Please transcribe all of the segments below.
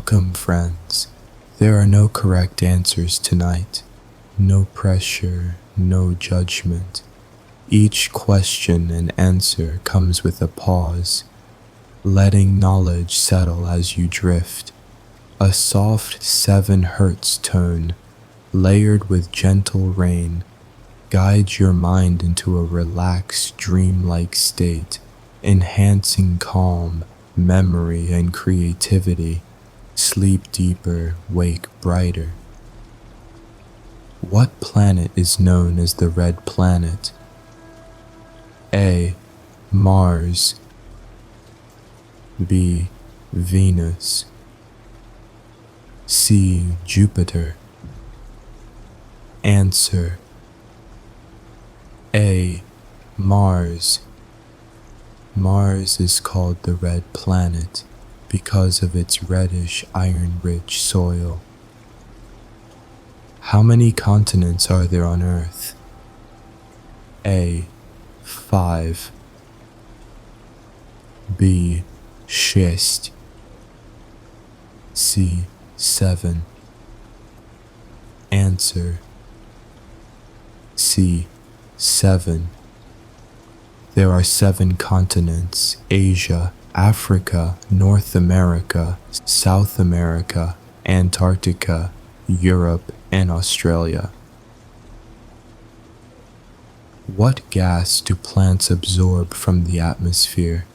Welcome, friends. There are no correct answers tonight. No pressure, no judgment. Each question and answer comes with a pause, letting knowledge settle as you drift. A soft 7 hertz tone, layered with gentle rain, guides your mind into a relaxed, dreamlike state, enhancing calm, memory, and creativity. Sleep deeper, wake brighter. What planet is known as the Red Planet? A. Mars. B. Venus. C. Jupiter. Answer: A. Mars. Mars is called the Red Planet because of its reddish, iron-rich soil. How many continents are there on Earth? A. 5. B. 6. C. 7. Answer: C. 7. There are 7 continents: Asia, Africa, North America, South America, Antarctica, Europe, and Australia. What gas do plants absorb from the atmosphere?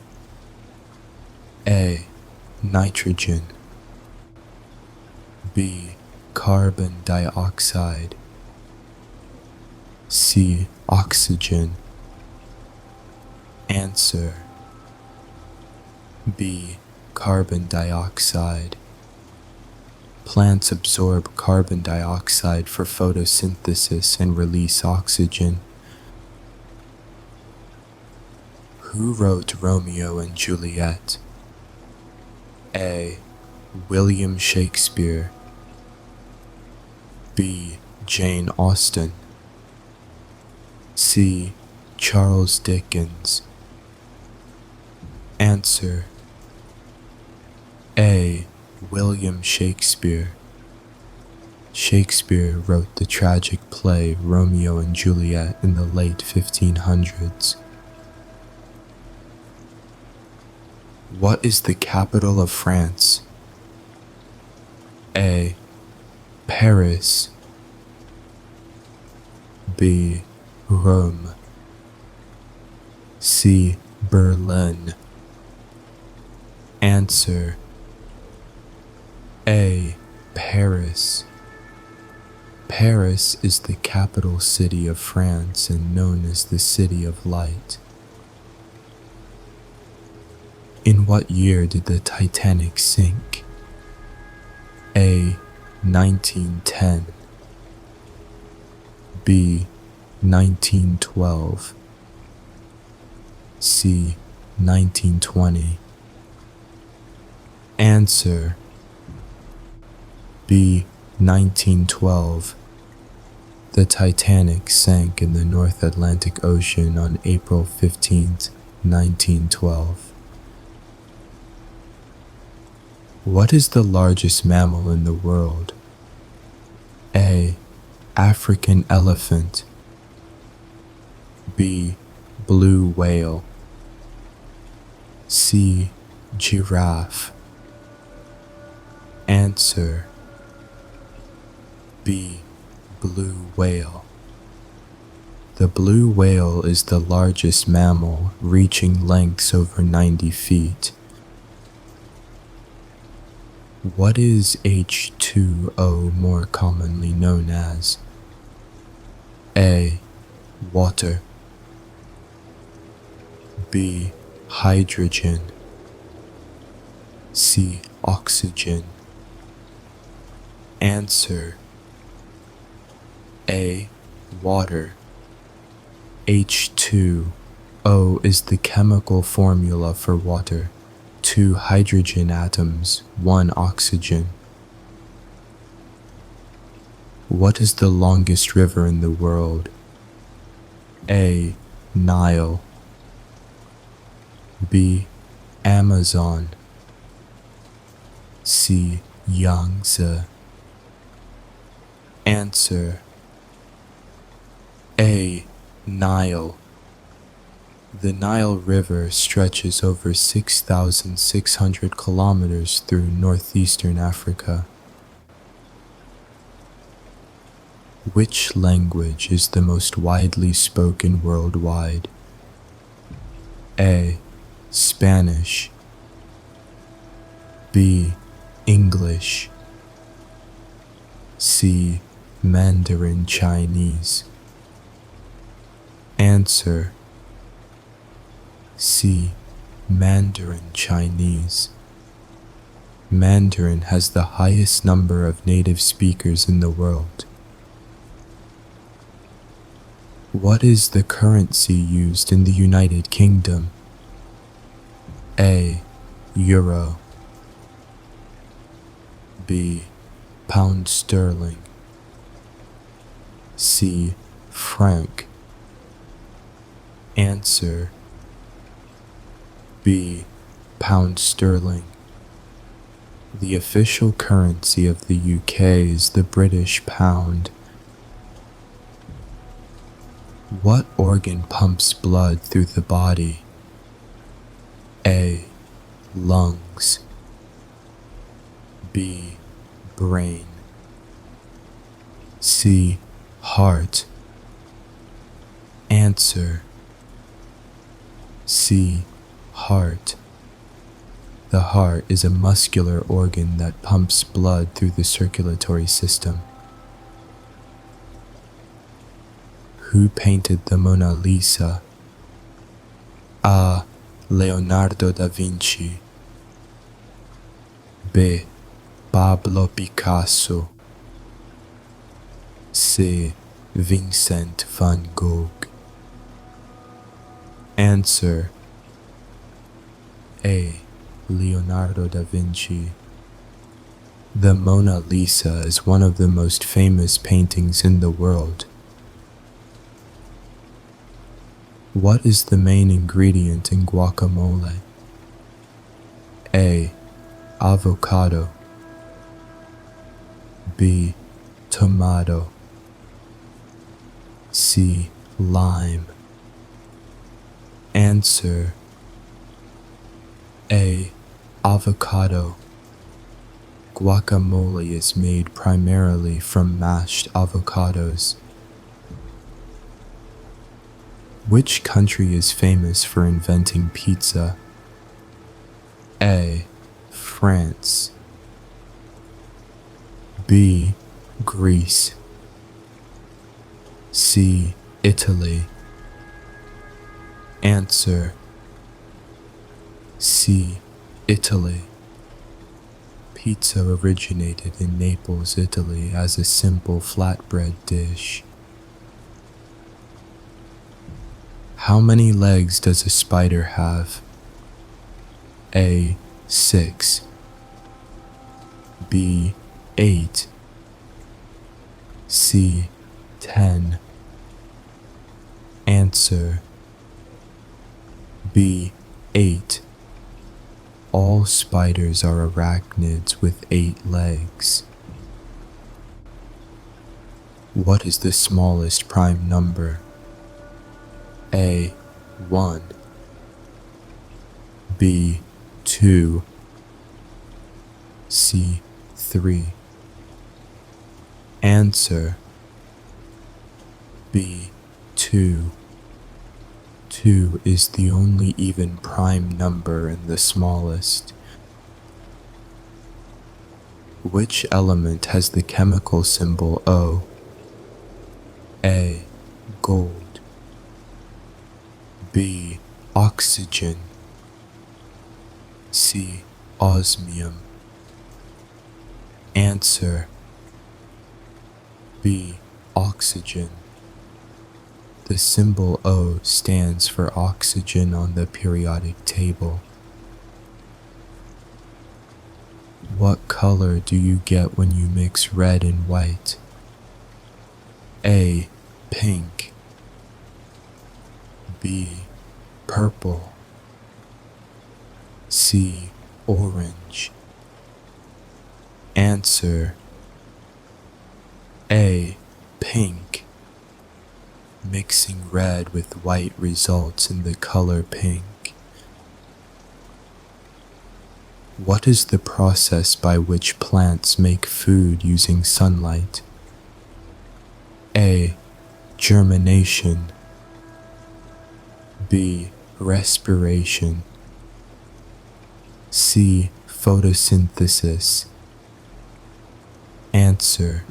A. Nitrogen. B. Carbon dioxide. C. Oxygen. Answer: B. Carbon dioxide. Plants absorb carbon dioxide for photosynthesis and release oxygen. Who wrote Romeo and Juliet? A. William Shakespeare. B. Jane Austen. C. Charles Dickens. Answer: A. William Shakespeare. Shakespeare wrote the tragic play Romeo and Juliet in the late 1500s. What is the capital of France? A. Paris. B. Rome. C. Berlin. Answer: A. Paris. Paris is the capital city of France and known as the City of Light. In what year did the Titanic sink? A. 1910. B. 1912. C. 1920. Answer: B. 1912. The Titanic sank in the North Atlantic Ocean on April 15, 1912. What is the largest mammal in the world? A. African elephant. B. Blue whale. C. Giraffe. Answer: B. Blue whale. The blue whale is the largest mammal, reaching lengths over 90 feet. What is H2O more commonly known as? A. Water. B. Hydrogen. C. Oxygen. Answer: A. Water. H2O is the chemical formula for water. 2 hydrogen atoms, 1 oxygen. What is the longest river in the world? A. Nile. B. Amazon. C. Yangtze. Answer A. Nile. The Nile River stretches over 6,600 kilometers through northeastern Africa. Which language is the most widely spoken worldwide? A. Spanish. B. English. C. Mandarin Chinese. Answer C. Mandarin Chinese. Mandarin has the highest number of native speakers in the world. What is the currency used in the United Kingdom? A. Euro. B. Pound sterling. C. Franc. Answer B. Pound sterling. The official currency of the UK is the British pound. What organ pumps blood through the body? A. Lungs. B. Brain. C. Heart. Answer C. Heart. The heart is a muscular organ that pumps blood through the circulatory system. Who painted the Mona Lisa? A. Leonardo da Vinci. B. Pablo Picasso. C. Vincent van Gogh. Answer A. Leonardo da Vinci. The Mona Lisa is one of the most famous paintings in the world. What is the main ingredient in guacamole? A. Avocado. B. Tomato. C. Lime. Answer A. Avocado. Guacamole is made primarily from mashed avocados. Which country is famous for inventing pizza? A. France. B. Greece. C. Italy. Answer C. Italy. Pizza originated in Naples, Italy as a simple flatbread dish. How many legs does a spider have? A. 6. B. 8. C. 10. Answer B. 8. All spiders are arachnids with 8 legs. What is the smallest prime number? A. 1. B. 2. C. 3. Answer B. 2. 2 is the only even prime number and the smallest. Which element has the chemical symbol O? A. Gold. B. Oxygen. C. Osmium. Answer B. Oxygen. The symbol O stands for oxygen on the periodic table. What color do you get when you mix red and white? A. Pink. B. Purple. C. Orange. Answer A. Pink. Mixing red with white results in the color pink. What is the process by which plants make food using sunlight? A. Germination. B. Respiration. C. Photosynthesis. Answer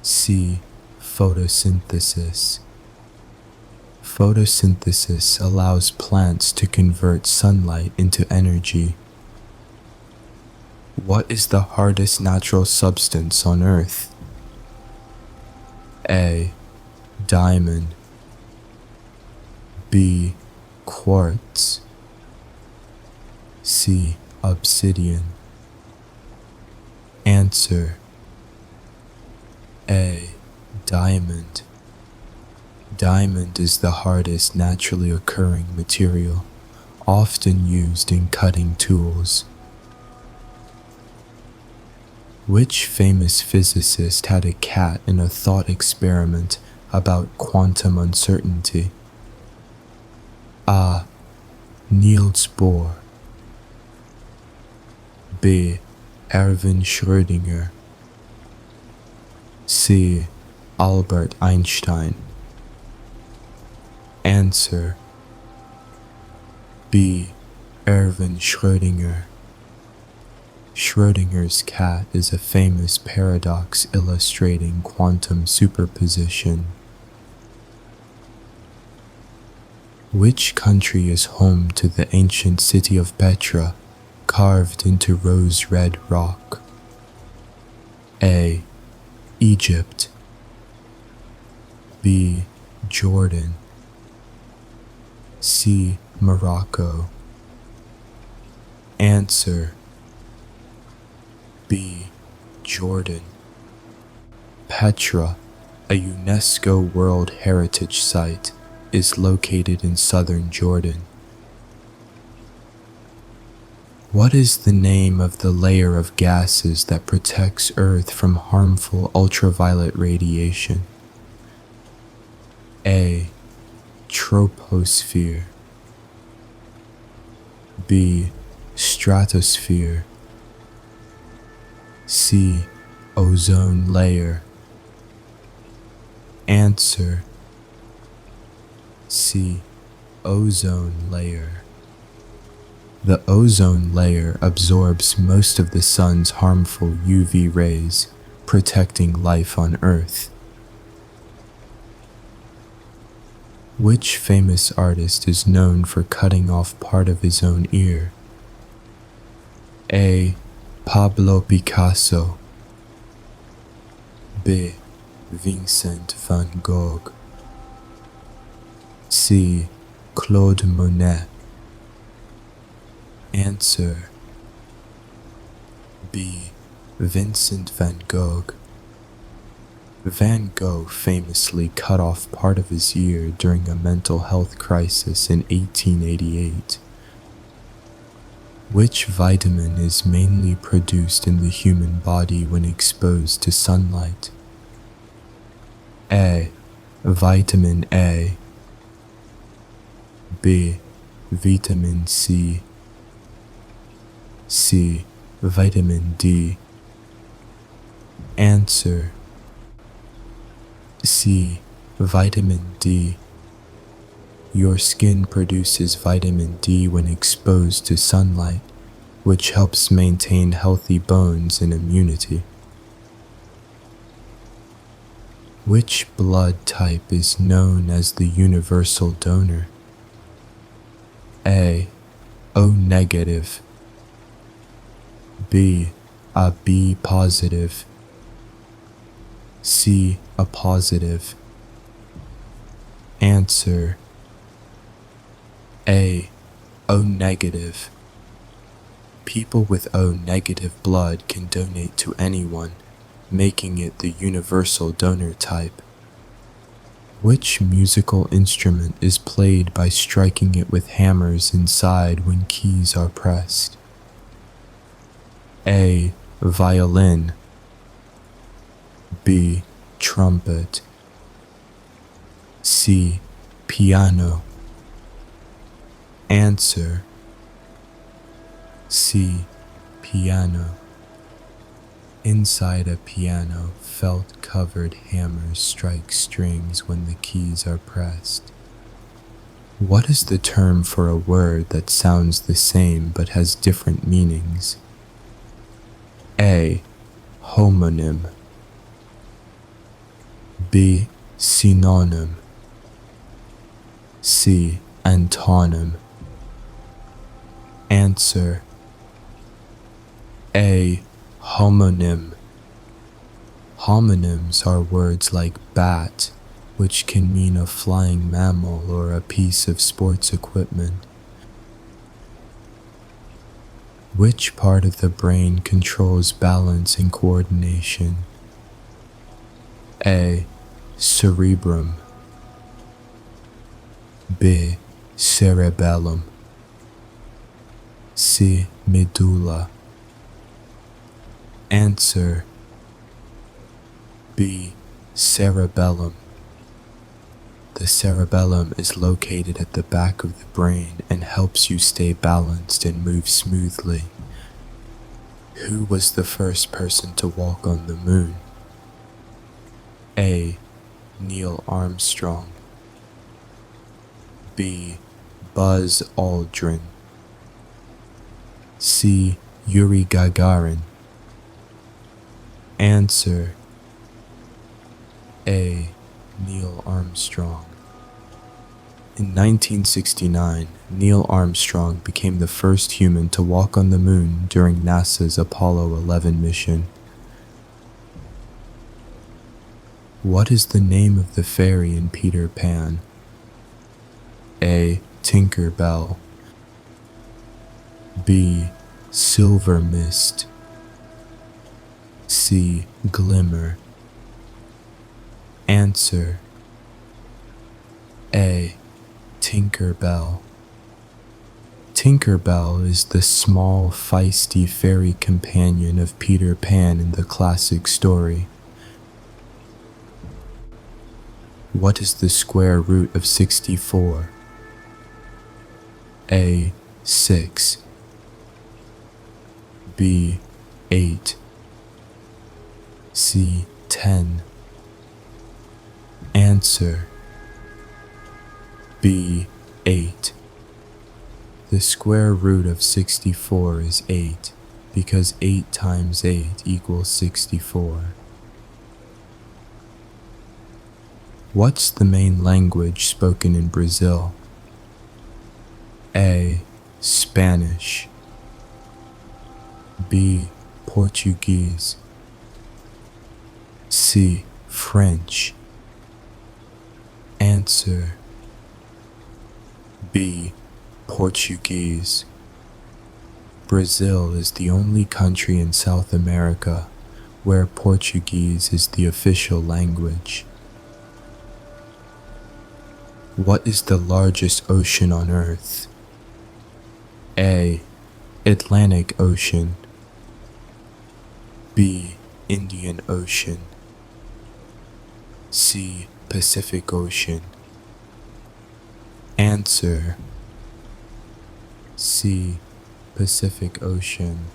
C. Photosynthesis. Photosynthesis allows plants to convert sunlight into energy. What is the hardest natural substance on Earth? A. Diamond. B. Quartz. C. Obsidian. Answer A. Diamond. Diamond is the hardest naturally occurring material, often used in cutting tools. Which famous physicist had a cat in a thought experiment about quantum uncertainty? A. Niels Bohr. B. Erwin Schrödinger. C. Albert Einstein. Answer B. Erwin Schrödinger. Schrödinger's cat is a famous paradox illustrating quantum superposition. Which country is home to the ancient city of Petra, carved into rose-red rock? A. Egypt. B. Jordan. C. Morocco. Answer B. Jordan. Petra, a UNESCO World Heritage Site, is located in southern Jordan. What is the name of the layer of gases that protects Earth from harmful ultraviolet radiation? A. Troposphere. B. Stratosphere. C. Ozone layer. Answer C. Ozone layer. The ozone layer absorbs most of the sun's harmful UV rays, protecting life on Earth. Which famous artist is known for cutting off part of his own ear? A. Pablo Picasso. B. Vincent van Gogh. C. Claude Monet. Answer B. Vincent van Gogh. Van Gogh famously cut off part of his ear during a mental health crisis in 1888. Which vitamin is mainly produced in the human body when exposed to sunlight? A. Vitamin A. B. Vitamin C. C. Vitamin D. Answer C. Vitamin D. Your skin produces vitamin D when exposed to sunlight, which helps maintain healthy bones and immunity. Which blood type is known as the universal donor? A. O negative. B. A B positive. C. A positive. Answer A. O negative. People with O negative blood can donate to anyone, making it the universal donor type. Which musical instrument is played by striking it with hammers inside when keys are pressed? A. violin. B, trumpet. C, piano. Answer: C, piano. Inside a piano, felt-covered hammers strike strings when the keys are pressed. What is the term for a word that sounds the same but has different meanings? A, homonym. B, synonym. C, antonym. Answer: A, homonym. Homonyms are words like bat, which can mean a flying mammal or a piece of sports equipment. Which part of the brain controls balance and coordination? A, cerebrum. B, cerebellum. C, medulla. Answer: B, cerebellum. The cerebellum is located at the back of the brain and helps you stay balanced and move smoothly. Who was the first person to walk on the moon? A, Neil Armstrong. B, Buzz Aldrin. C, Yuri Gagarin. Answer: A, Neil Armstrong. In 1969, Neil Armstrong became the first human to walk on the moon during NASA's Apollo 11 mission. What is the name of the fairy in Peter Pan? A, Tinker Bell. B, Silver Mist. C, Glimmer. Answer: A, Tinker Bell. Tinker Bell is the small, feisty fairy companion of Peter Pan in the classic story. What is the square root of 64? A, 6. B, 8. C, 10. Answer: B, 8. The square root of 64 is 8, because 8 times 8 equals 64. What's the main language spoken in Brazil? A, Spanish. B, Portuguese. C, French. Answer: B, Portuguese. Brazil is the only country in South America where Portuguese is the official language. What is the largest ocean on Earth? A, Atlantic Ocean. B, Indian Ocean. C, Pacific Ocean. Answer: C, Pacific Ocean.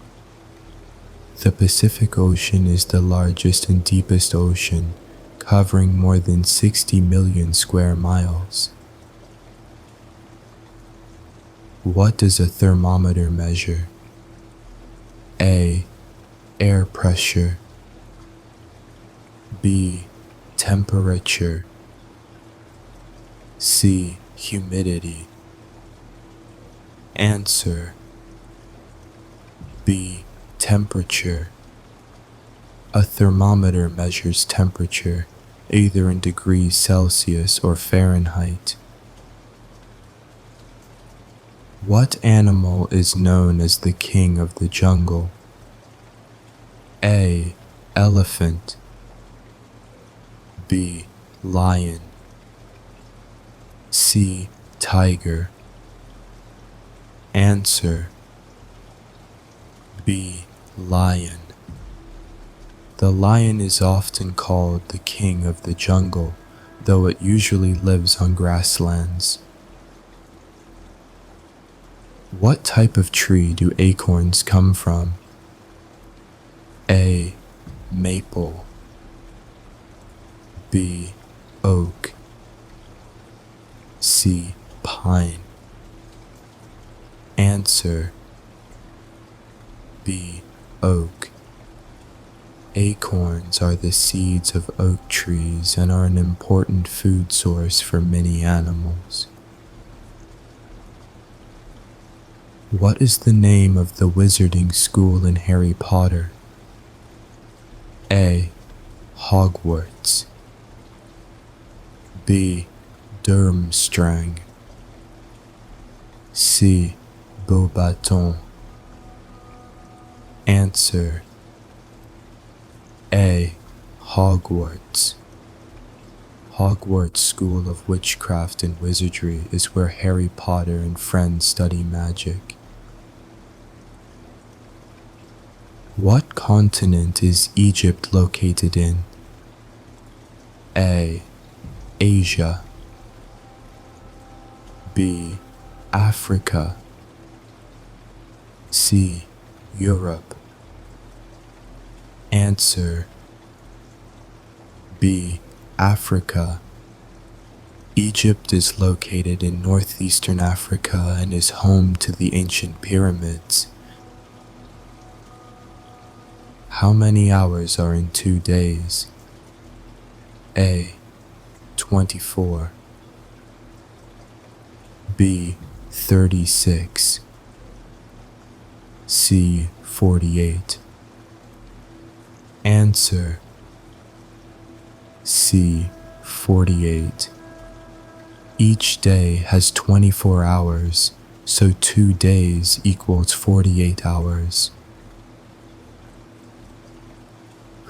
The Pacific Ocean is the largest and deepest ocean, covering more than 60 million square miles. What does a thermometer measure? A, air pressure. B, temperature. C, humidity. Answer: B, temperature. A thermometer measures temperature, either in degrees Celsius or Fahrenheit. What animal is known as the king of the jungle? A, elephant. B, lion. C, tiger. Answer: B, lion. The lion is often called the king of the jungle, though it usually lives on grasslands. What type of tree do acorns come from? A. Maple. B. Oak. C. Pine. Answer: B. Oak. Acorns are the seeds of oak trees and are an important food source for many animals. What is the name of the wizarding school in Harry Potter? A. Hogwarts. B. Durmstrang. C. Beauxbatons. Answer: A. Hogwarts. Hogwarts School of Witchcraft and Wizardry is where Harry Potter and friends study magic. What continent is Egypt located in? A. Asia. B. Africa. C. Europe. Answer: B. Africa. Egypt is located in northeastern Africa and is home to the ancient pyramids. How many hours are in 2 days? A. 24. B. 36. C. 48. Answer: C. 48. Each day has 24 hours, so 2 days equals 48 hours.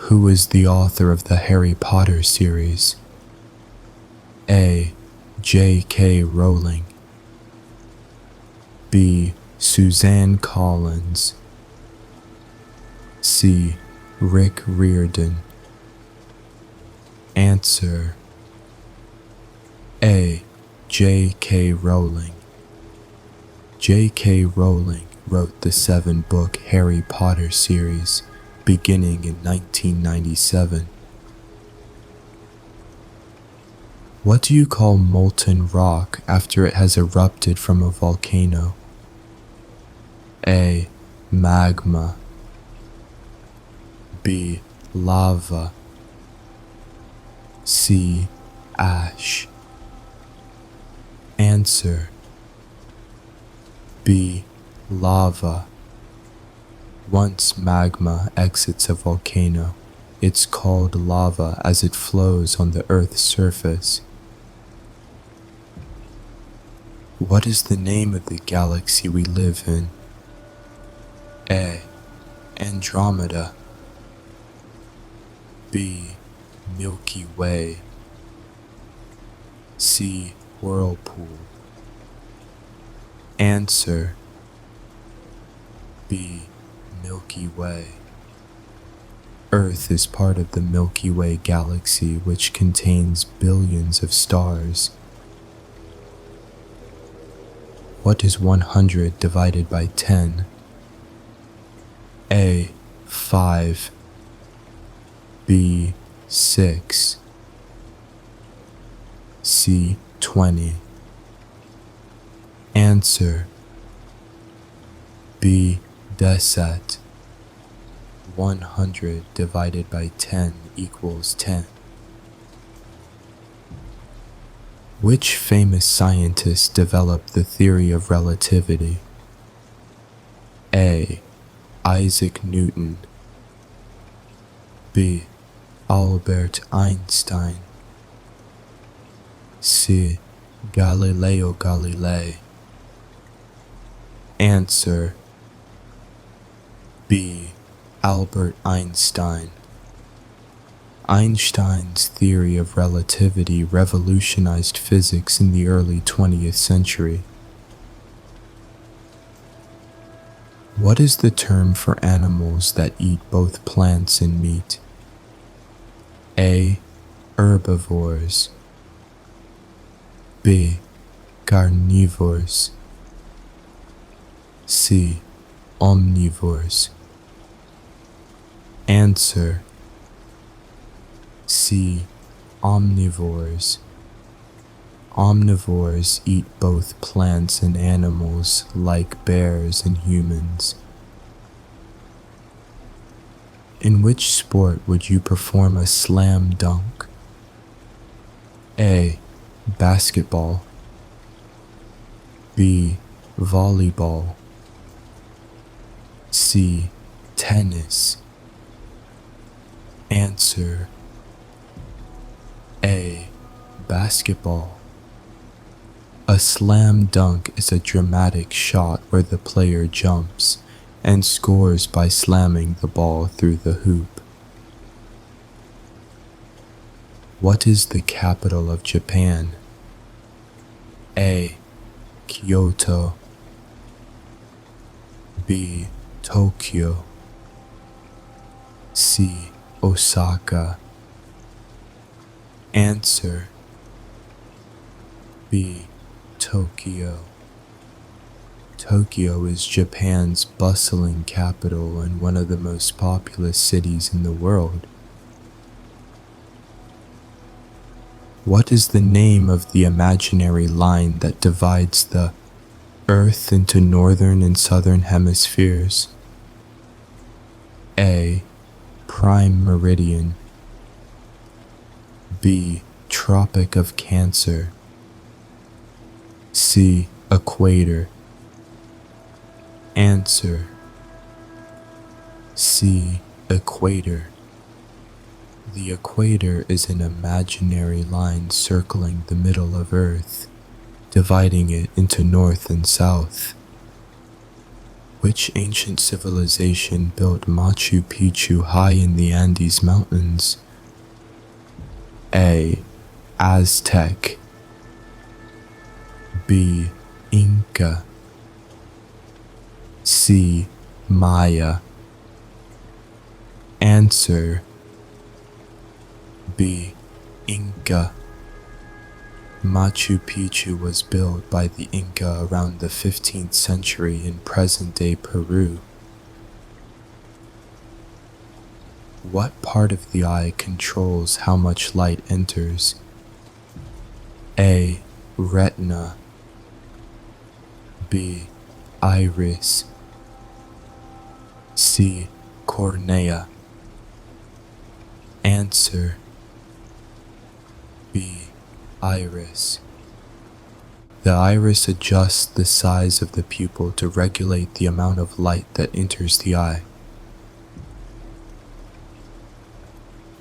Who is the author of the Harry Potter series? A. J.K. Rowling. B. Suzanne Collins. C. Rick Riordan. Answer: A. J.K. Rowling. J.K. Rowling wrote the 7-book Harry Potter series, beginning in 1997. What do you call molten rock after it has erupted from a volcano? A. Magma. B. Lava. C. Ash. Answer: B. Lava. Once magma exits a volcano, it's called lava as it flows on the Earth's surface. What is the name of the galaxy we live in? A. Andromeda. B. Milky Way. C. Whirlpool. Answer: B. Milky Way. Earth is part of the Milky Way galaxy, which contains billions of stars. What is 100 divided by 10? A. 5. B. 6. C. 20. Answer: B. Desat. 100 divided by 10 equals 10. Which famous scientist developed the theory of relativity? A. Isaac Newton. B. Albert Einstein. C. Galileo Galilei. Answer: B. Albert Einstein. Einstein's theory of relativity revolutionized physics in the early 20th century. What is the term for animals that eat both plants and meat? A. Herbivores. B. Carnivores. C. Omnivores. Answer: C. Omnivores. Omnivores eat both plants and animals like bears and humans. In which sport would you perform a slam dunk? A. Basketball. B. Volleyball. C. Tennis. Answer: A. Basketball. A slam dunk is a dramatic shot where the player jumps and scores by slamming the ball through the hoop. What is the capital of Japan? A. Kyoto. B. Tokyo. C. Osaka. Answer: B. Tokyo. Tokyo is Japan's bustling capital and one of the most populous cities in the world. What is the name of the imaginary line that divides the Earth into northern and southern hemispheres? A. Prime Meridian. B. Tropic of Cancer. C. Equator. Answer: C. Equator. The equator is an imaginary line circling the middle of Earth, dividing it into north and south. Which ancient civilization built Machu Picchu high in the Andes Mountains? A. Aztec. B. Inca. C. Maya. Answer: B. Inca. Machu Picchu was built by the Inca around the 15th century in present-day Peru. What part of the eye controls how much light enters? A. Retina. B. Iris. C. Cornea. Answer: B. Iris. The iris adjusts the size of the pupil to regulate the amount of light that enters the eye.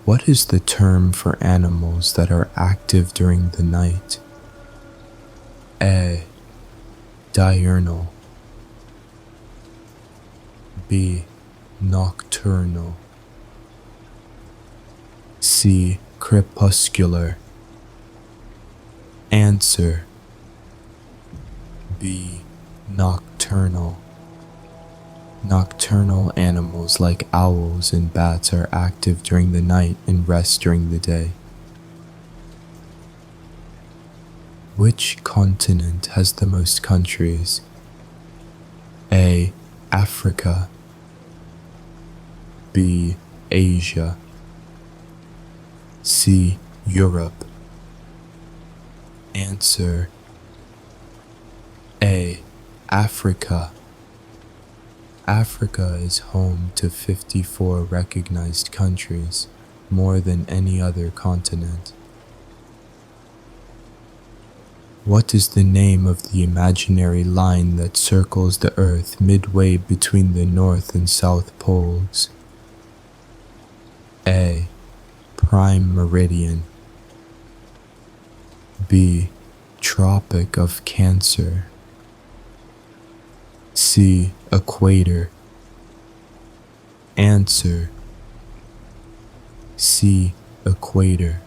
What is the term for animals that are active during the night? A. Diurnal. B. Nocturnal. C. Crepuscular. Answer: B. Nocturnal. Nocturnal animals like owls and bats are active during the night and rest during the day. Which continent has the most countries? A. Africa. B. Asia. C. Europe. Answer: A. Africa. Africa is home to 54 recognized countries, more than any other continent. What is the name of the imaginary line that circles the Earth midway between the North and South poles? A. Prime Meridian. B. Tropic of Cancer. C. Equator. Answer: C. Equator.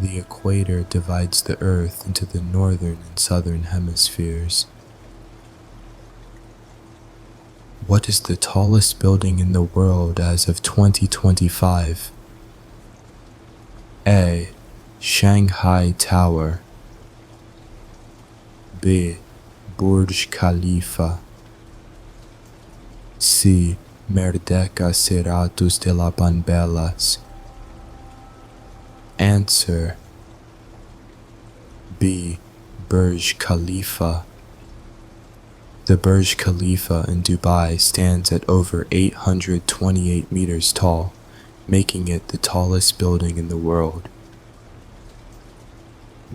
The equator divides the Earth into the northern and southern hemispheres. What is the tallest building in the world as of 2025? A. Shanghai Tower. B. Burj Khalifa. C. Merdeka Cerratos de la Banbelas. Answer: B. Burj Khalifa. The Burj Khalifa in Dubai stands at over 828 meters tall, making it the tallest building in the world.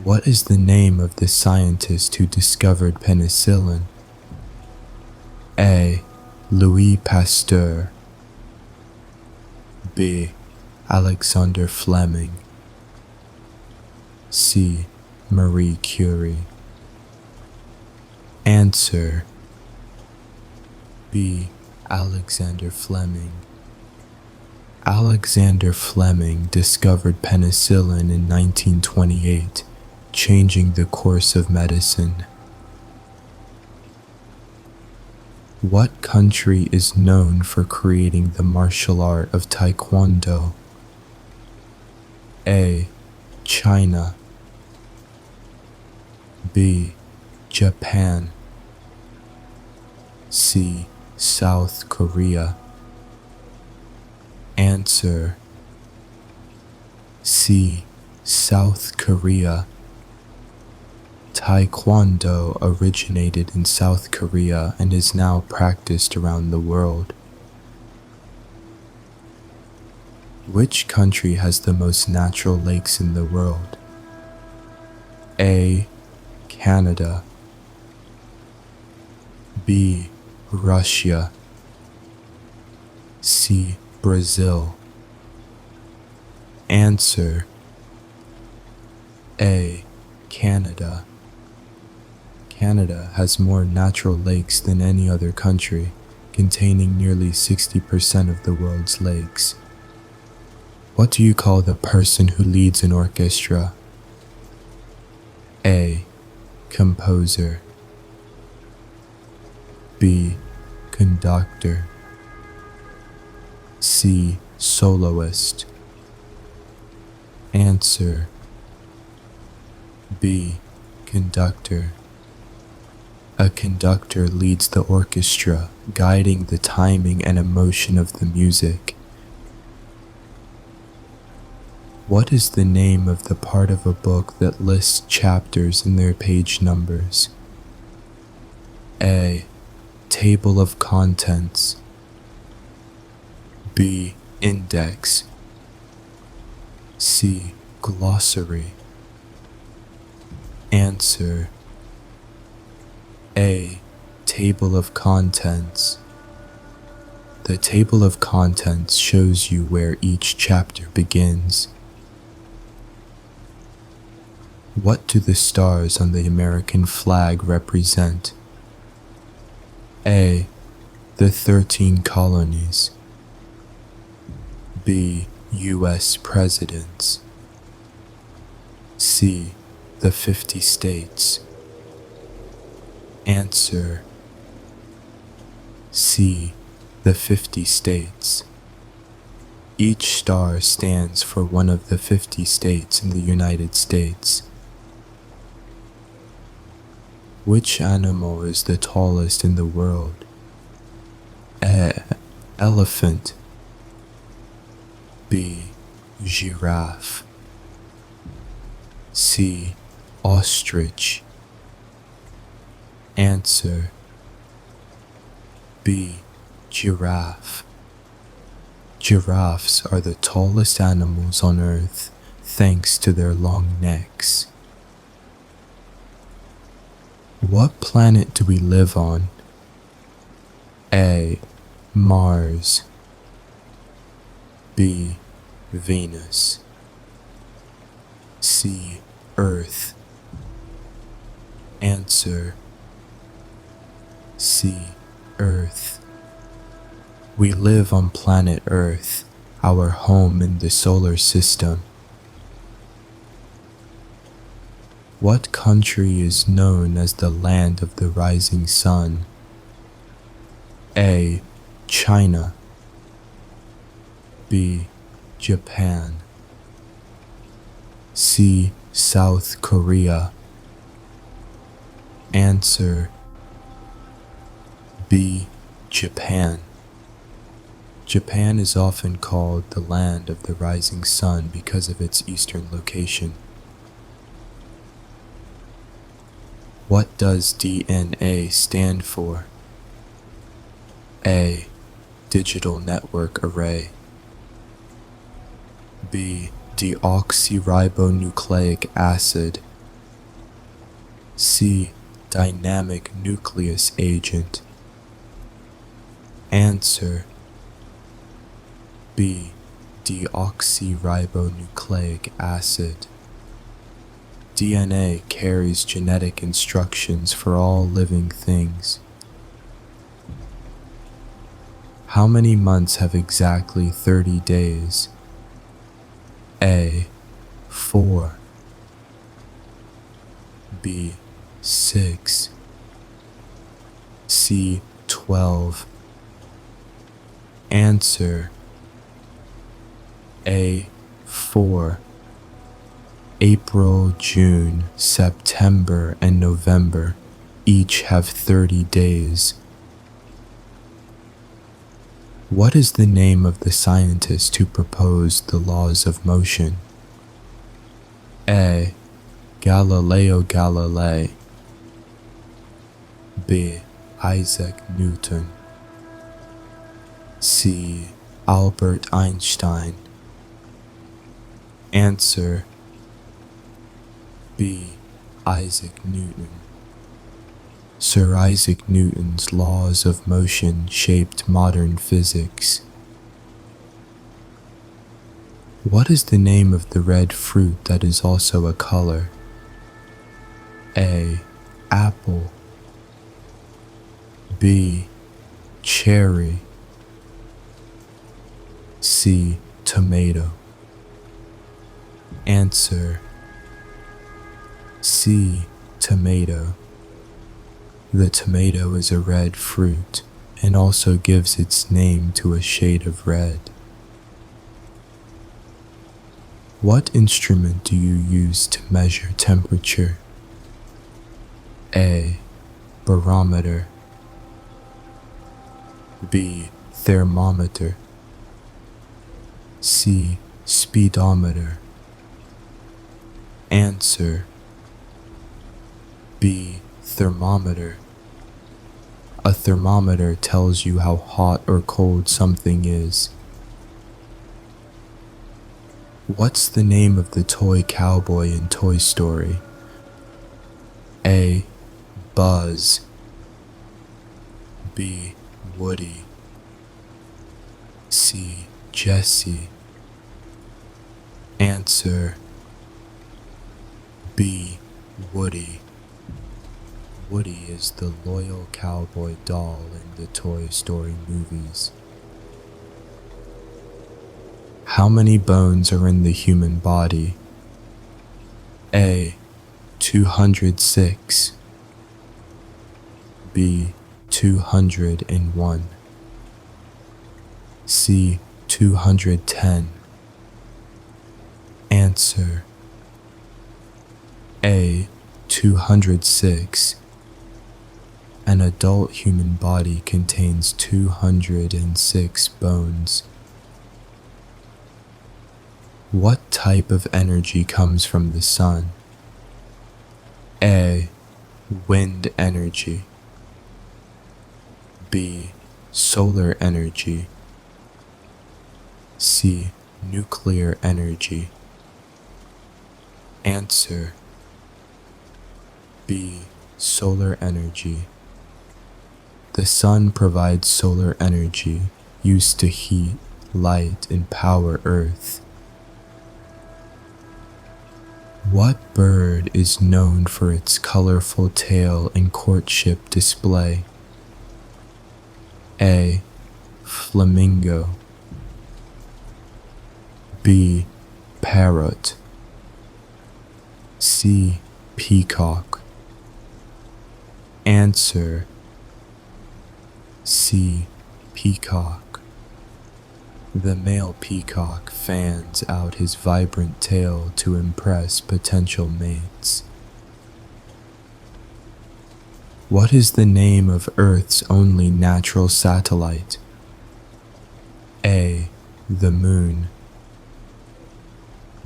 What is the name of the scientist who discovered penicillin? A. Louis Pasteur. B. Alexander Fleming. C. Marie Curie. Answer: B. Alexander Fleming. Alexander Fleming discovered penicillin in 1928, changing the course of medicine. What country is known for creating the martial art of Taekwondo? A. China. B. Japan. C. South Korea. Answer: C. South Korea. Taekwondo originated in South Korea and is now practiced around the world. Which country has the most natural lakes in the world? A. Canada. B. Russia. C. Brazil. Answer: A. Canada. Canada has more natural lakes than any other country, containing nearly 60% of the world's lakes. What do you call the person who leads an orchestra? A. Composer. B. Conductor. C. Soloist. Answer: B. Conductor. A conductor leads the orchestra, guiding the timing and emotion of the music. What is the name of the part of a book that lists chapters and their page numbers? A. Table of contents. B. Index. C. Glossary. Answer: A. Table of contents. The table of contents shows you where each chapter begins. What do the stars on the American flag represent? A. The 13 colonies. B. U.S. presidents. C. The 50 states. Answer: C. The 50 states. Each star stands for one of the 50 states in the United States. Which animal is the tallest in the world? A. Elephant. B. Giraffe. C. Ostrich. Answer: B. Giraffe. Giraffes are the tallest animals on Earth, thanks to their long necks. What planet do we live on? A. Mars. B. Venus. C. Earth. Answer: C. Earth. We live on planet Earth, our home in the solar system. What country is known as the land of the rising sun? A. China. B. Japan. C. South Korea. Answer B. Japan. Japan is often called the land of the rising sun because of its eastern location. What does DNA stand for? A. Digital network array. B. Deoxyribonucleic acid. C. Dynamic nucleus agent. Answer B. Deoxyribonucleic acid. DNA carries genetic instructions for all living things. How many months have exactly 30 days? A. 4. B. 6. C. 12. Answer A. 4. April, June, September, and November each have 30 days. What is the name of the scientist who proposed the laws of motion? A. Galileo Galilei. B. Isaac Newton. C. Albert Einstein. Answer B. Isaac Newton. Sir Isaac Newton's laws of motion shaped modern physics. What is the name of the red fruit that is also a color? A. Apple. B. Cherry. C. Tomato. Answer C. Tomato. The tomato is a red fruit and also gives its name to a shade of red. What instrument do you use to measure temperature? A. Barometer. B. Thermometer. C. Speedometer. Answer B. Thermometer. A thermometer tells you how hot or cold something is. What's the name of the toy cowboy in Toy Story? A. Buzz. B. Woody. C. Jesse. Answer B. Woody. Woody is the loyal cowboy doll in the Toy Story movies. How many bones are in the human body? A. 206. B. 201. C. 210. Answer A. 206. An adult human body contains 206 bones. What type of energy comes from the sun? A. Wind energy. B. Solar energy. C. Nuclear energy. Answer B. Solar energy. The sun provides solar energy used to heat, light, and power Earth. What bird is known for its colorful tail and courtship display? A. Flamingo. B. Parrot. C. Peacock. Answer C. Peacock. The male peacock fans out his vibrant tail to impress potential mates. What is the name of Earth's only natural satellite? A. The Moon.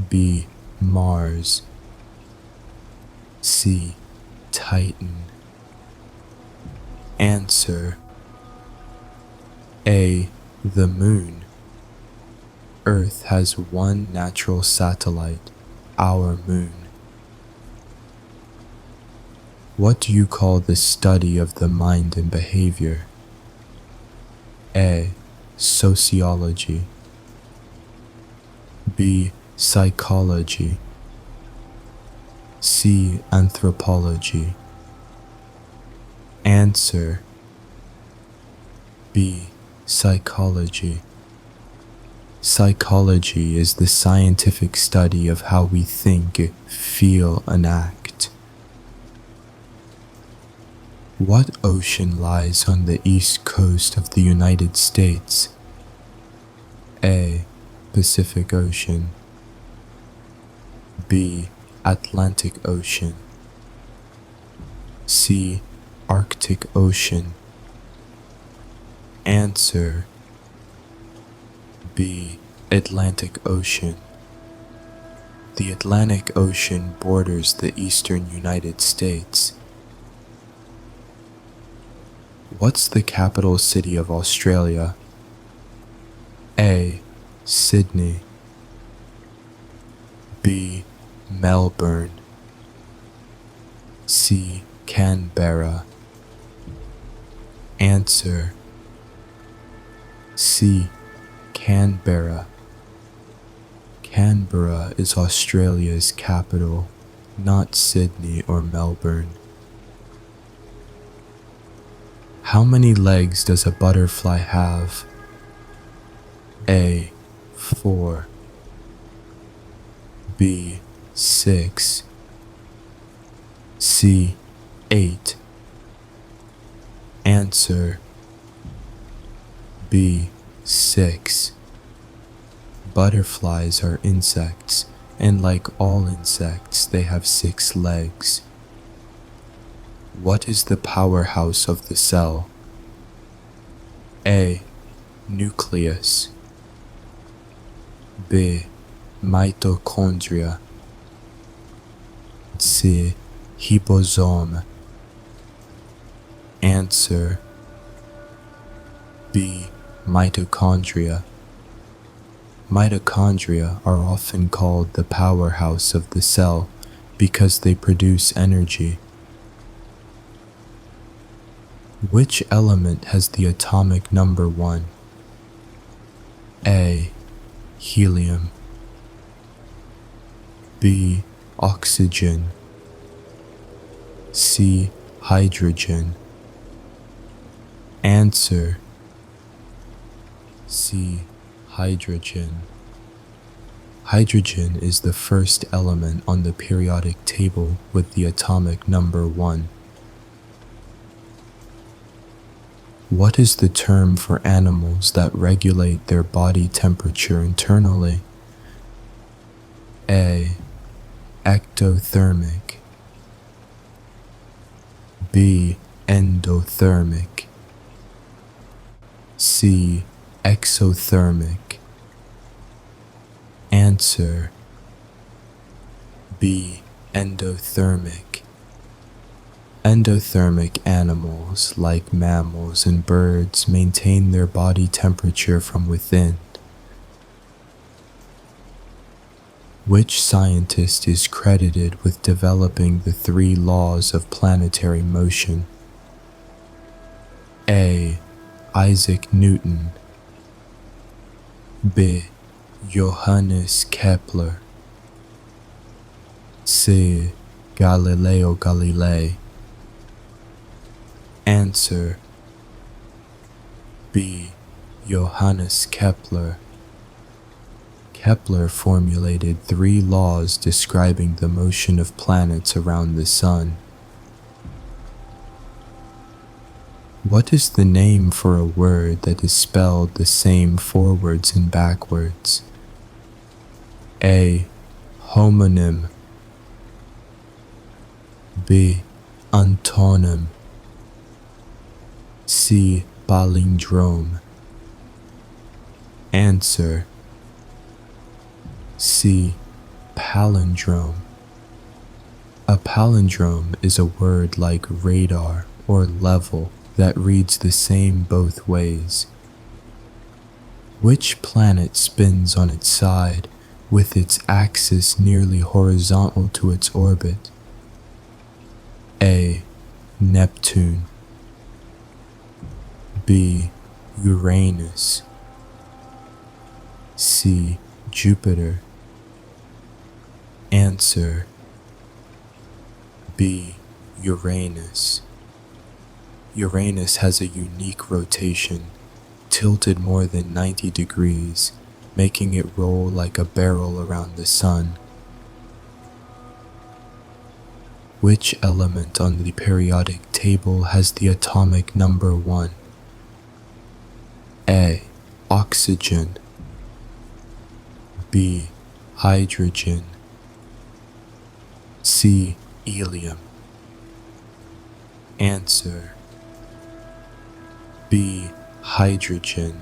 B. Mars. C. Titan. Answer: A. The Moon. Earth has one natural satellite, our moon. What do you call the study of the mind and behavior? A. Sociology. B. Psychology. C. Anthropology. Answer: B. Psychology. Psychology is the scientific study of how we think, feel, and act. What ocean lies on the east coast of the United States? A. Pacific Ocean. B. Atlantic Ocean. C. Arctic Ocean. Answer: B. Atlantic Ocean. The Atlantic Ocean borders the eastern United States. What's the capital city of Australia? A. Sydney. B. Melbourne. C. Canberra. Answer: C. Canberra. Canberra is Australia's capital, not Sydney or Melbourne. How many legs does a butterfly have? A. 4. B. 6. C. 8. Answer: B. 6. Butterflies are insects, and like all insects, they have 6 legs. What is the powerhouse of the cell? A. Nucleus. B. Mitochondria. C. Ribosome. Answer: B. Mitochondria. Mitochondria are often called the powerhouse of the cell because they produce energy. Which element has the atomic number 1? A. Helium. B. Oxygen. C. Hydrogen. Answer: C. Hydrogen. Hydrogen is the first element on the periodic table with the atomic number 1. What is the term for animals that regulate their body temperature internally? A. Ectothermic. B. Endothermic. C. Exothermic. Answer: B. Endothermic. Endothermic animals, like mammals and birds, maintain their body temperature from within. Which scientist is credited with developing the 3 laws of planetary motion? A. Isaac Newton. B. Johannes Kepler. C. Galileo Galilei. Answer: B. Johannes Kepler. Kepler formulated 3 laws describing the motion of planets around the Sun. What is the name for a word that is spelled the same forwards and backwards? A. Homonym. B. Antonym. C. Palindrome. Answer. C. Palindrome. A palindrome is a word like radar or level that reads the same both ways. Which planet spins on its side with its axis nearly horizontal to its orbit? A. Neptune. B. Uranus. C. Jupiter. Answer. B. Uranus. Uranus has a unique rotation, tilted more than 90 degrees, making it roll like a barrel around the sun. Which element on the periodic table has the atomic number 1? A. Oxygen. B. Hydrogen. C. Helium. Answer. B. Hydrogen.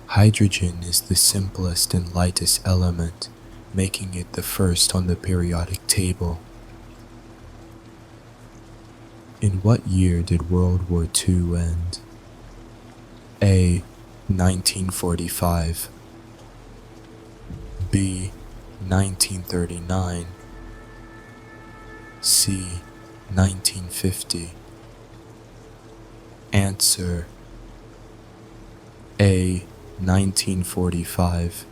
Hydrogen is the simplest and lightest element, making it the first on the periodic table. In what year did World War II end? A. 1945. B. 1939. C. 1950. Answer. A. 1945.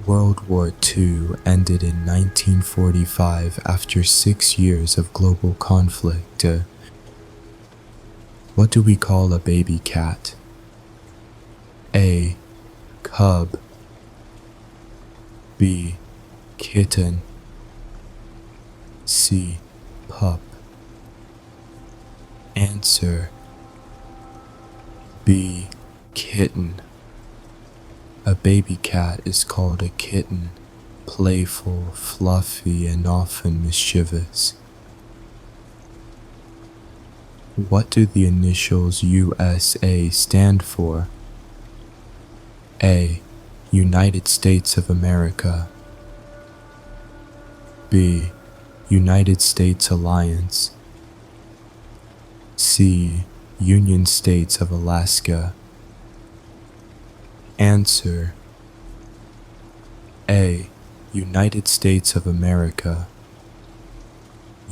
World War II ended in 1945 after 6 years of global conflict. What do we call a baby cat? A. Cub. B. Kitten. C. Pup. Answer. B. Kitten. A baby cat is called a kitten, playful, fluffy, and often mischievous. What do the initials USA stand for? A. United States of America. B. United States Alliance. C. Union States of Alaska. Answer. A. United States of America.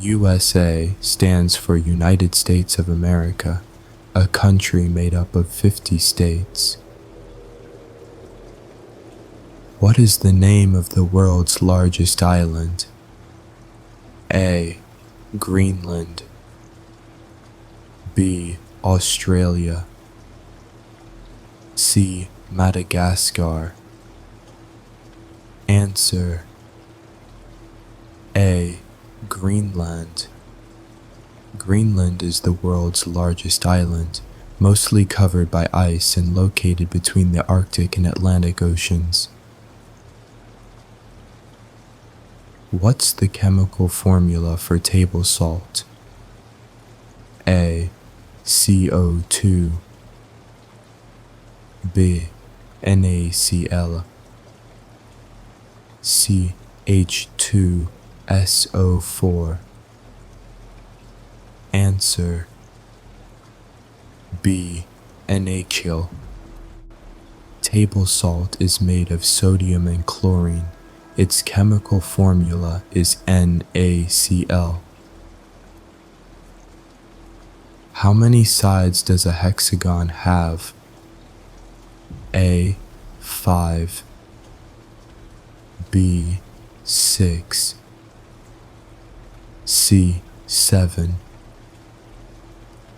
USA stands for United States of America, a country made up of 50 states. What is the name of the world's largest island? A. Greenland. B. Australia. C. Madagascar. Answer. A. Greenland. Greenland is the world's largest island, mostly covered by ice and located between the Arctic and Atlantic Oceans. What's the chemical formula for table salt? A. CO2. B. NaCl. C. H2SO4. Answer. B. NaCl. Table salt is made of sodium and chlorine. Its chemical formula is NaCl. How many sides does a hexagon have? A. 5. B. 6. C. 7.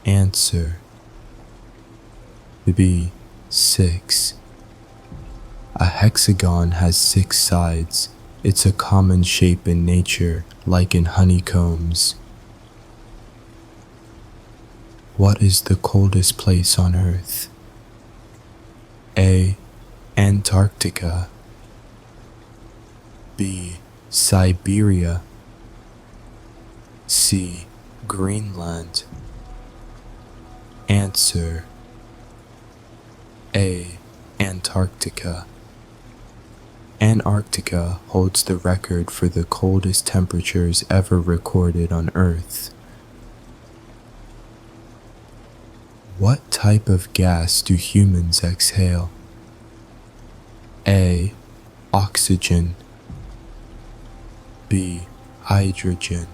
Answer. B. 6. A hexagon has 6 sides. It's a common shape in nature, like in honeycombs. What is the coldest place on Earth? A. Antarctica. B. Siberia. C. Greenland. Answer: A. Antarctica. Antarctica holds the record for the coldest temperatures ever recorded on Earth. What type of gas do humans exhale? A. Oxygen. B. Hydrogen.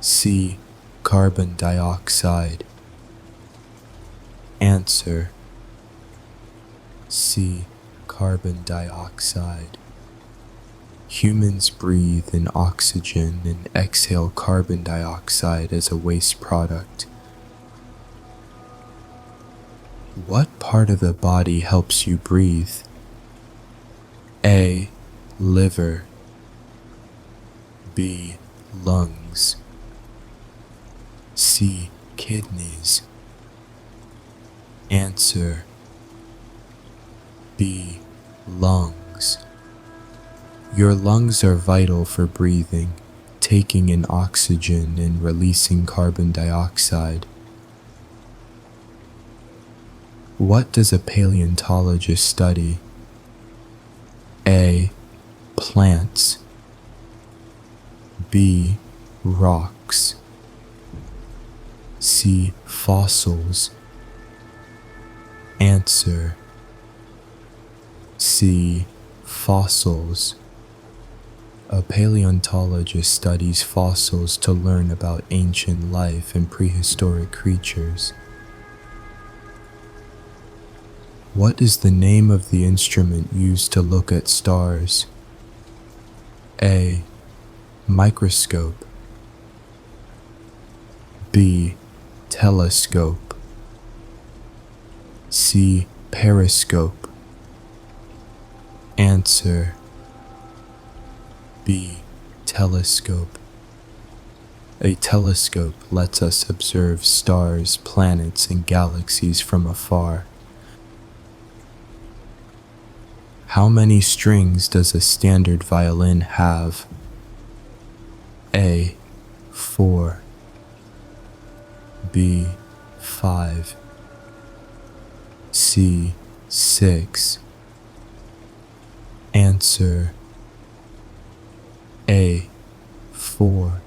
C. Carbon dioxide. Answer: C. Carbon dioxide. Humans breathe in oxygen and exhale carbon dioxide as a waste product. What part of the body helps you breathe? A. Liver. B. Lungs. C. Kidneys. Answer: B. Lungs. Your lungs are vital for breathing, taking in oxygen and releasing carbon dioxide. What does a paleontologist study? A. Plants. B. Rocks. C. Fossils. Answer: C. Fossils. A paleontologist studies fossils to learn about ancient life and prehistoric creatures. What is the name of the instrument used to look at stars? A. Microscope. B. Telescope. C. Periscope. Answer: B. Telescope. A telescope lets us observe stars, planets, and galaxies from afar. How many strings does a standard violin have? A. 4. B. 5. C. 6. Answer: A. 4.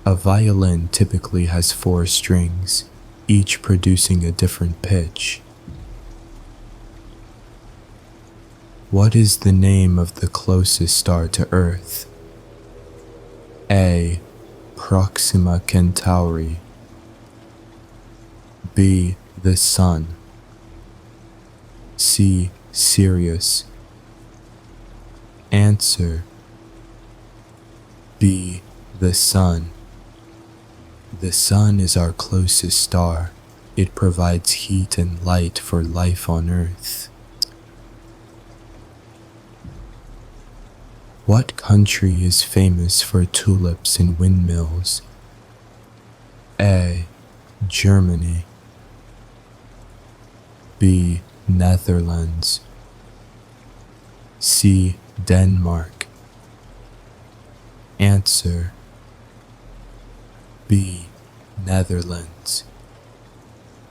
A violin typically has 4 strings, each producing a different pitch. What is the name of the closest star to Earth? A. Proxima Centauri. B. The Sun. C. Sirius. Answer: B. The Sun. The Sun is our closest star. It provides heat and light for life on Earth. What country is famous for tulips and windmills? A. Germany. B. Netherlands. C. Denmark. Answer: B. Netherlands.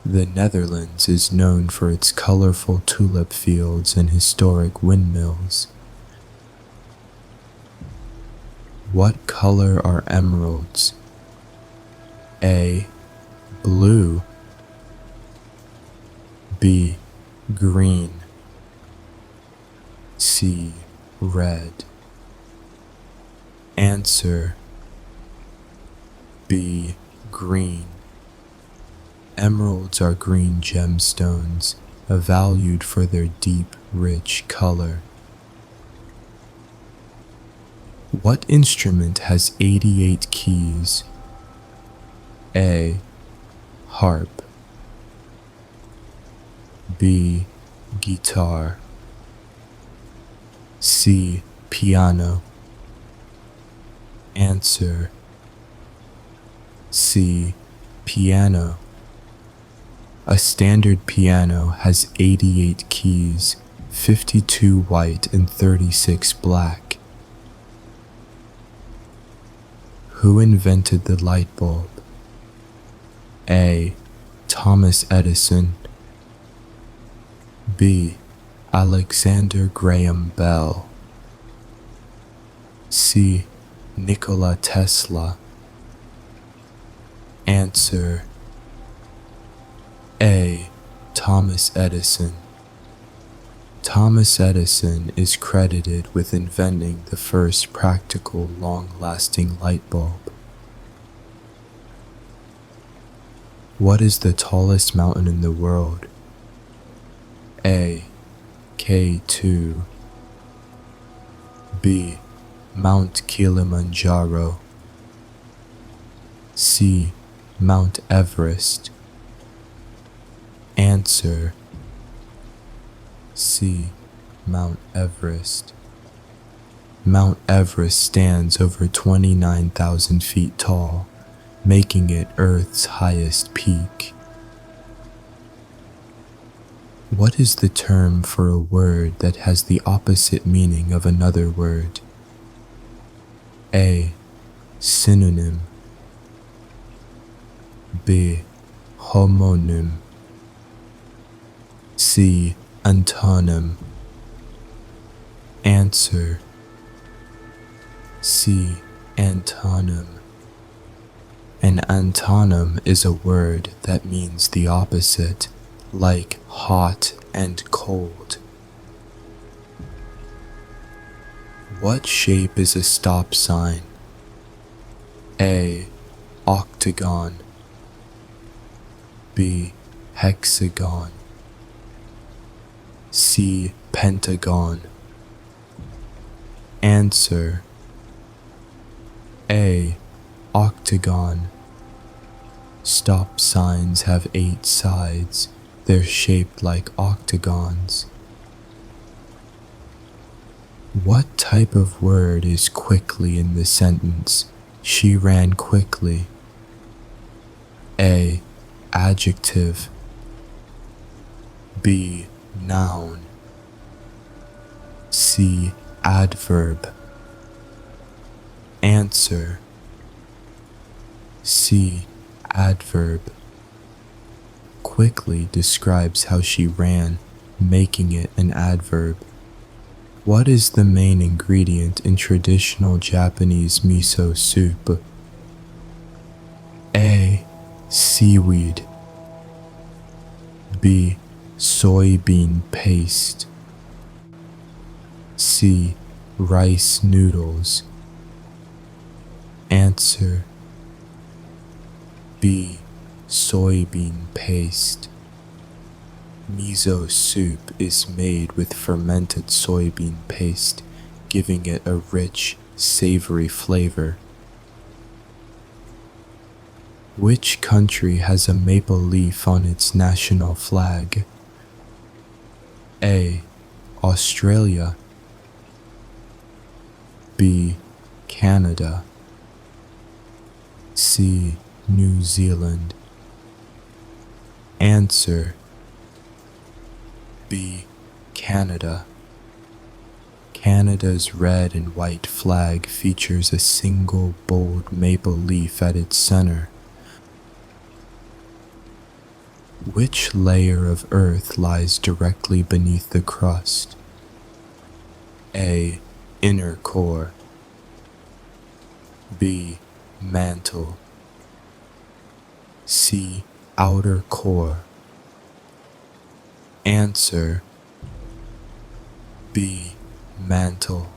The Netherlands is known for its colorful tulip fields and historic windmills. What color are emeralds? A. Blue. B. Green. C. Red. Answer: B. Green. Emeralds are green gemstones, valued for their deep, rich color. What instrument has 88 keys? A. Harp. B. Guitar. C. Piano. Answer: C. Piano. A standard piano has 88 keys, 52 white and 36 black. Who invented the light bulb? A. Thomas Edison. B. Alexander Graham Bell. C. Nikola Tesla. Answer: A. Thomas Edison. Thomas Edison is credited with inventing the first practical, long-lasting light bulb. What is the tallest mountain in the world? A. K2. B. Mount Kilimanjaro. C. Mount Everest. Answer: C. Mount Everest. Mount Everest stands over 29,000 feet tall, making it Earth's highest peak. What is the term for a word that has the opposite meaning of another word? A. Synonym. B. Homonym. C. Antonym. Answer: C. Antonym. An antonym is a word that means the opposite, like hot and cold. What shape is a stop sign? A. Octagon. B. Hexagon. C. Pentagon. Answer: A. Octagon. Stop signs have 8 sides. They're shaped like octagons. What type of word is quickly in the sentence, "She ran quickly"? A. Adjective. B. Noun. C. Adverb. Answer: C. Adverb. Quickly describes how she ran, making it an adverb. What is the main ingredient in traditional Japanese miso soup? A. Seaweed. B. Soybean paste. C. Rice noodles. Answer: B. Soybean paste. Miso soup is made with fermented soybean paste, giving it a rich, savory flavor. Which country has a maple leaf on its national flag? A. Australia. B. Canada. C. New Zealand. Answer: B. Canada. Canada's red and white flag features a single bold maple leaf at its center. Which layer of earth lies directly beneath the crust? A. Inner core. B. Mantle. C. Outer core. Answer: B. Mantle.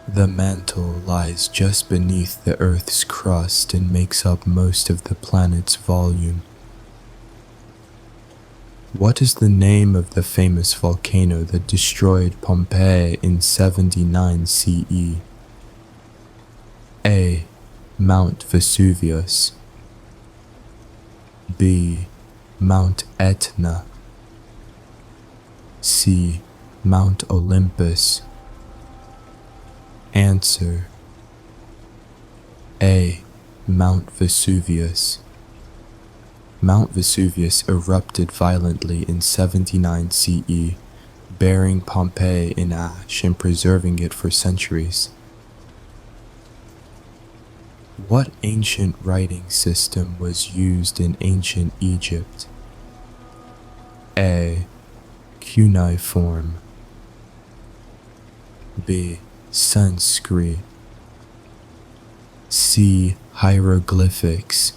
The mantle lies just beneath the Earth's crust and makes up most of the planet's volume. What is the name of the famous volcano that destroyed Pompeii in 79 CE? A. Mount Vesuvius. B. Mount Etna. C. Mount Olympus. Answer: A. Mount Vesuvius. Mount Vesuvius erupted violently in 79 CE, burying Pompeii in ash and preserving it for centuries. What ancient writing system was used in ancient Egypt? A. Cuneiform. B. Sanskrit. C. Hieroglyphics.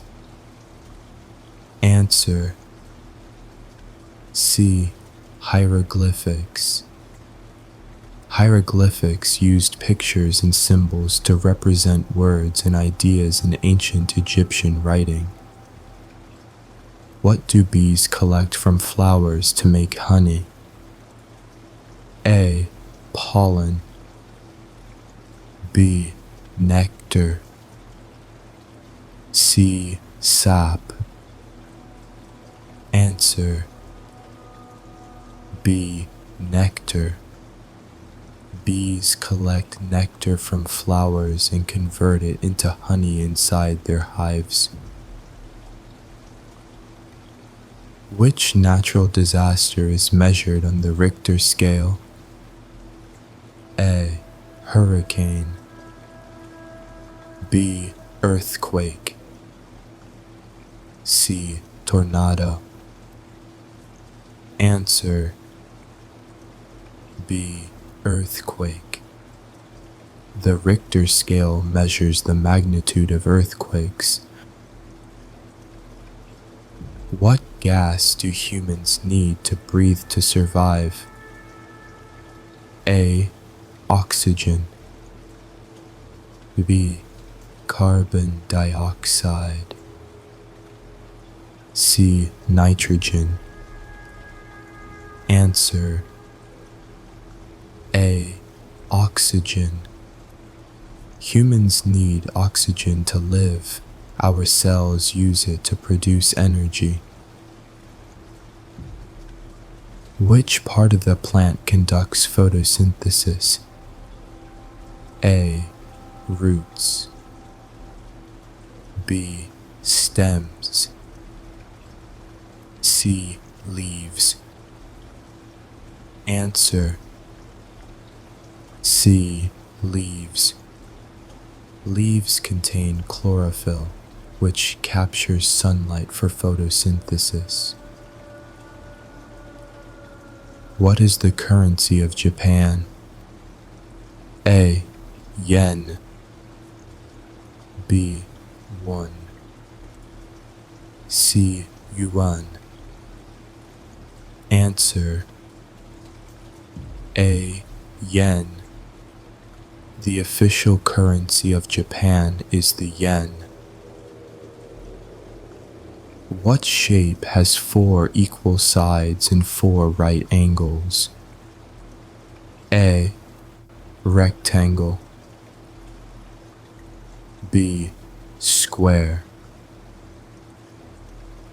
Answer: C. Hieroglyphics. Hieroglyphics used pictures and symbols to represent words and ideas in ancient Egyptian writing. What do bees collect from flowers to make honey? A. Pollen. B. Nectar. C. Sap. Answer: B. Nectar. Bees collect nectar from flowers and convert it into honey inside their hives. Which natural disaster is measured on the Richter scale? A. Hurricane. B. Earthquake. C. Tornado. Answer: B. Earthquake. The Richter scale measures the magnitude of earthquakes. What gas do humans need to breathe to survive? A. Oxygen. B. Carbon dioxide. C. Nitrogen. Answer: A. Oxygen. Humans need oxygen to live. Our cells use it to produce energy. Which part of the plant conducts photosynthesis? A. Roots. B. Stems. C. Leaves. Answer: C. Leaves. Leaves contain chlorophyll, which captures sunlight for photosynthesis. What is the currency of Japan? A. Yen. B. Won. C. Yuan. Answer: A. Yen. The official currency of Japan is the yen. What shape has 4 equal sides and 4 right angles? A. Rectangle. B. Square.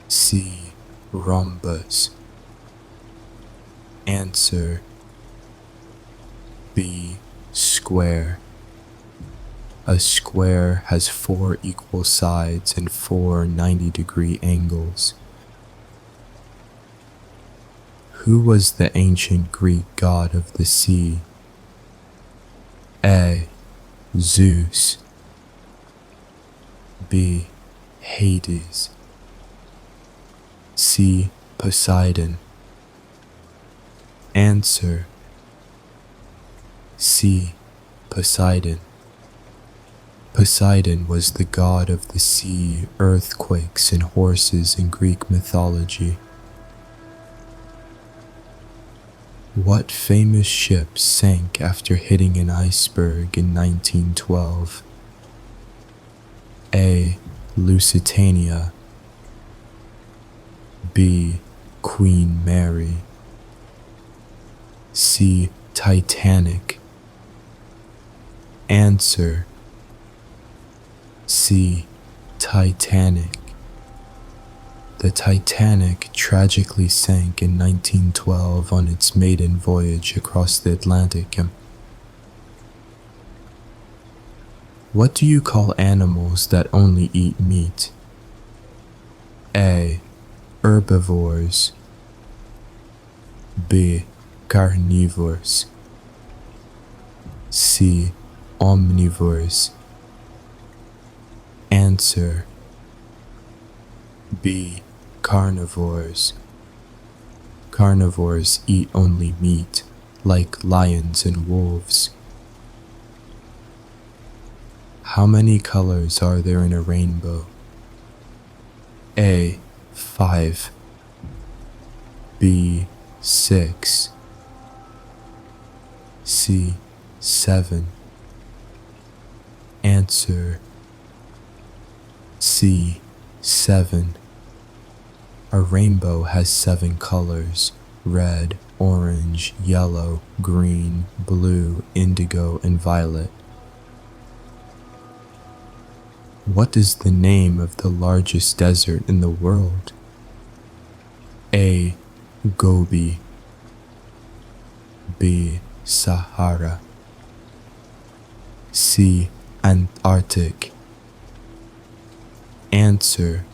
C. Rhombus. Answer: B. Square. A square has 4 equal sides and 4 90-degree angles. Who was the ancient Greek god of the sea? A. Zeus. B. Hades. C. Poseidon. Answer: C. Poseidon. Poseidon was the god of the sea, earthquakes, and horses in Greek mythology. What famous ship sank after hitting an iceberg in 1912? A. Lusitania. B. Queen Mary. C. Titanic. Answer: C. Titanic. The Titanic tragically sank in 1912 on its maiden voyage across the Atlantic. What do you call animals that only eat meat? A. herbivores. B. Carnivores. C. Omnivores. Answer: B. Carnivores. Carnivores eat only meat, like lions and wolves. How many colors are there in a rainbow? A. 5. B. 6. C. 7. Answer: C. 7. A rainbow has 7 colors: red, orange, yellow, green, blue, indigo, and violet. What is the name of the largest desert in the world? A. Gobi. B. Sahara. C. Antarctic. Answer: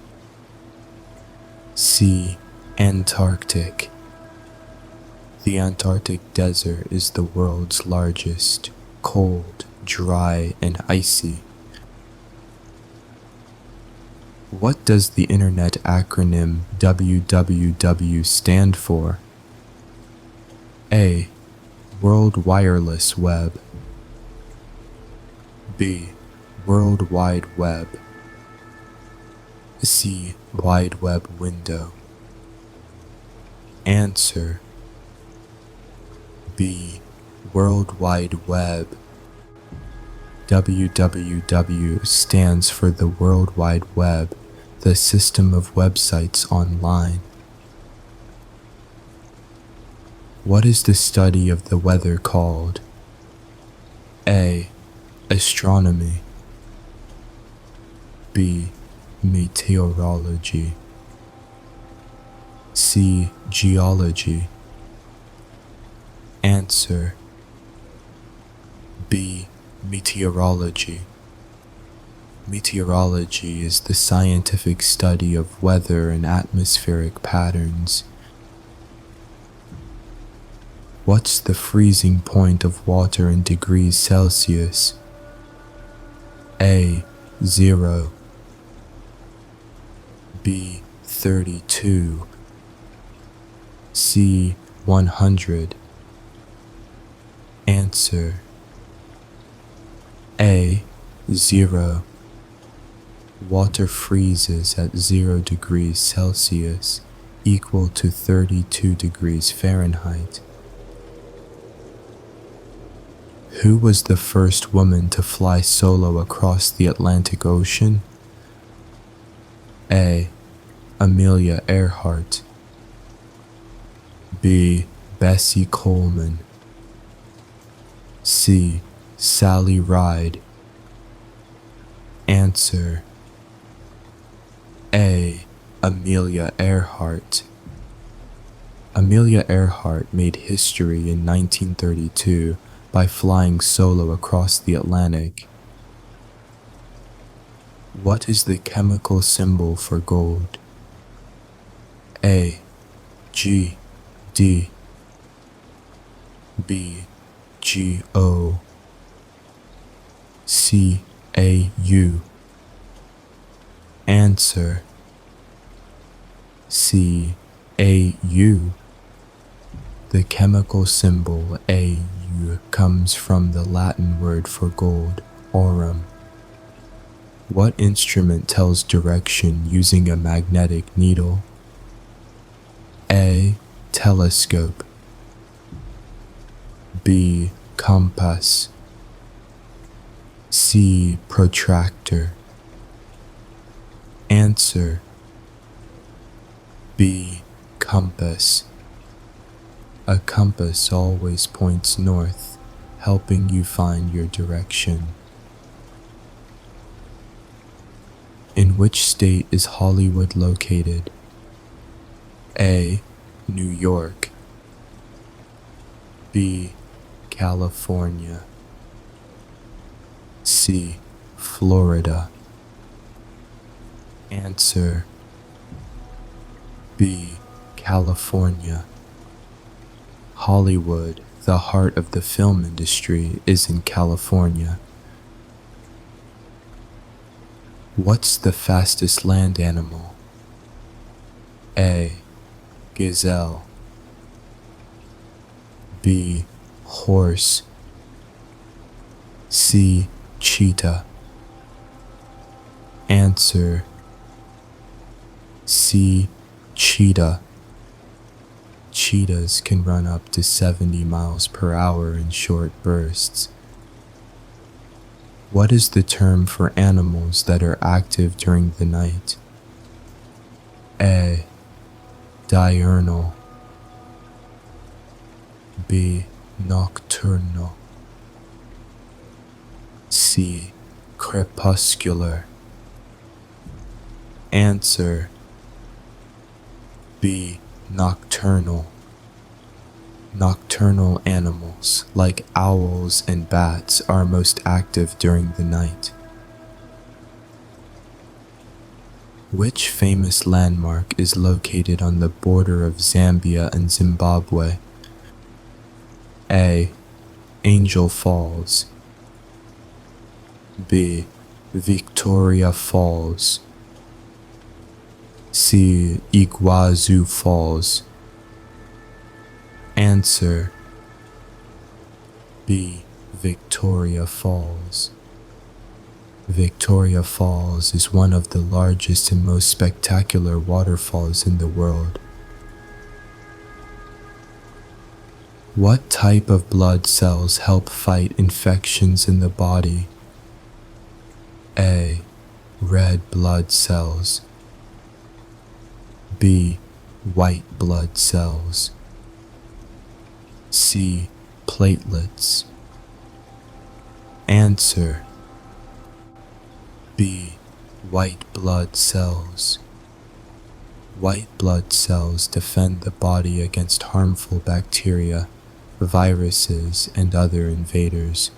C. Antarctic. The Antarctic desert is the world's largest, cold, dry, and icy. What does the internet acronym WWW stand for? A. World Wireless Web. B. World Wide Web. C. Wide Web Window. Answer: B. World Wide Web. WWW stands for the World Wide Web, the system of websites online. What is the study of the weather called? A. Astronomy. B. Meteorology. C. Geology. Answer: B. Meteorology. Meteorology is the scientific study of weather and atmospheric patterns. What's the freezing point of water in degrees Celsius? A. 0. B. 32. C. 100. Answer: A. 0. Water freezes at 0 degrees Celsius, equal to 32 degrees Fahrenheit. Who was the first woman to fly solo across the Atlantic Ocean? A. Amelia Earhart. B. Bessie Coleman. C. Sally Ride. Answer: A. Amelia Earhart. Amelia Earhart made history in 1932 by flying solo across the Atlantic. What is the chemical symbol for gold? A. G. D. B. G. O. C. A. U. Answer: C. A. U. The chemical symbol Au comes from the Latin word for gold, aurum. What instrument tells direction using a magnetic needle? A. Telescope. B. Compass. C. Protractor. Answer: B. Compass. A compass always points north, helping you find your direction. In which state is Hollywood located? A. New York. B. California. C. Florida. Answer: B. California. Hollywood, the heart of the film industry, is in California. What's the fastest land animal? A. Gazelle. B. Horse. C. Cheetah. Answer: C. Cheetah. Cheetahs can run up to 70 miles per hour in short bursts. What is the term for animals that are active during the night? A. Diurnal. B. Nocturnal. C. Crepuscular. Answer: B. Nocturnal. Nocturnal animals, like owls and bats, are most active during the night. Which famous landmark is located on the border of Zambia and Zimbabwe? A. Angel Falls. B. Victoria Falls. C. Iguazu Falls. Answer: B. Victoria Falls. Victoria Falls is one of the largest and most spectacular waterfalls in the world. What type of blood cells help fight infections in the body? A. Red blood cells. B. White blood cells. C. Platelets. Answer: B. White blood cells. White blood cells defend the body against harmful bacteria, viruses, and other invaders.